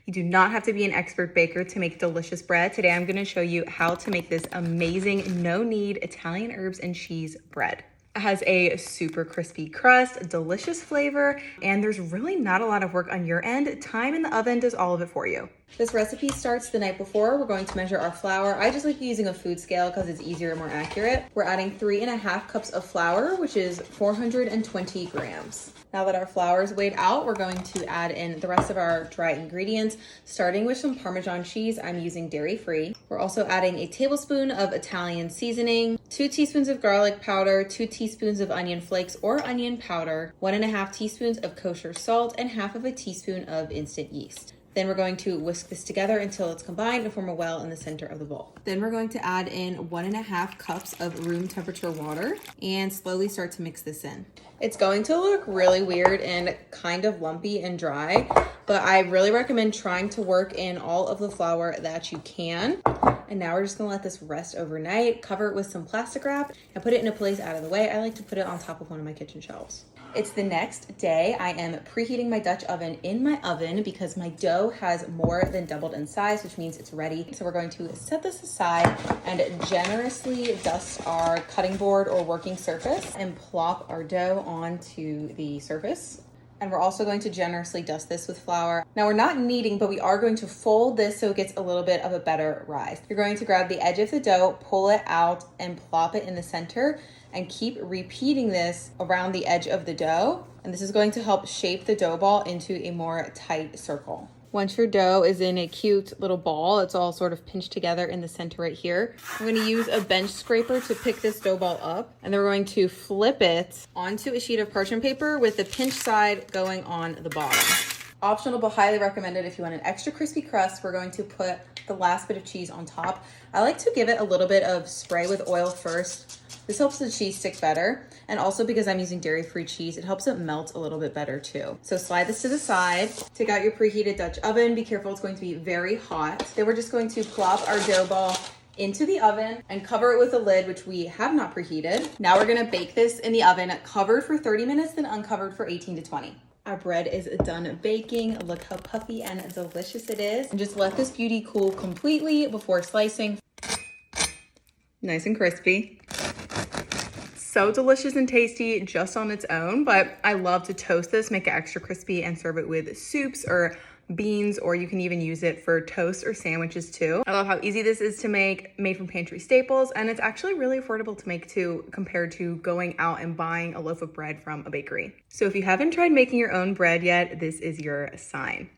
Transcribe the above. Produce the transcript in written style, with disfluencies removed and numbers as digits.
You do not have to be an expert baker to make delicious bread. Today, I'm gonna show you how to make this amazing no-knead Italian herbs and cheese bread. It has a super crispy crust, delicious flavor, and there's really not a lot of work on your end. Time in the oven does all of it for you. This recipe starts the night before. We're going to measure our flour. I just like using a food scale because it's easier and more accurate. We're adding 3.5 cups of flour, which is 420 grams. Now that our flour is weighed out, we're going to add in the rest of our dry ingredients, starting with some Parmesan cheese. I'm using dairy-free. We're also adding a tablespoon of Italian seasoning, 2 teaspoons of garlic powder, 2 teaspoons of onion flakes or onion powder, 1.5 teaspoons of kosher salt, and half of a teaspoon of instant yeast. Then we're going to whisk this together until it's combined and form a well in the center of the bowl. Then we're going to add in 1.5 cups of room temperature water and slowly start to mix this in. It's going to look really weird and kind of lumpy and dry, but I really recommend trying to work in all of the flour that you can. And now we're just gonna let this rest overnight, cover it with some plastic wrap, and put it in a place out of the way. I like to put it on top of one of my kitchen shelves. It's the next day. I am preheating my Dutch oven in my oven because my dough has more than doubled in size, which means it's ready. So we're going to set this aside and generously dust our cutting board or working surface and plop our dough onto the surface. And we're also going to generously dust this with flour. Now we're not kneading, but we are going to fold this so it gets a little bit of a better rise. You're going to grab the edge of the dough, pull it out, and plop it in the center, and keep repeating this around the edge of the dough. And this is going to help shape the dough ball into a more tight circle. Once your dough is in a cute little ball, it's all sort of pinched together in the center right here. I'm going to use a bench scraper to pick this dough ball up, and then we're going to flip it onto a sheet of parchment paper with the pinch side going on the bottom. Optional, but highly recommended if you want an extra crispy crust. We're going to put the last bit of cheese on top. I like to give it a little bit of spray with oil first. This helps the cheese stick better. And also because I'm using dairy-free cheese, it helps it melt a little bit better too. So slide this to the side. Take out your preheated Dutch oven. Be careful, it's going to be very hot. Then we're just going to plop our dough ball into the oven and cover it with a lid, which we have not preheated. Now we're gonna bake this in the oven, covered for 30 minutes, then uncovered for 18 to 20. Our bread is done baking. Look how puffy and delicious it is. And just let this beauty cool completely before slicing. Nice and crispy. So delicious and tasty just on its own, but I love to toast this, make it extra crispy, and serve it with soups or beans, or you can even use it for toast or sandwiches too. I love how easy this is to make, made from pantry staples, and it's actually really affordable to make too, compared to going out and buying a loaf of bread from a bakery. So if you haven't tried making your own bread yet, this is your sign.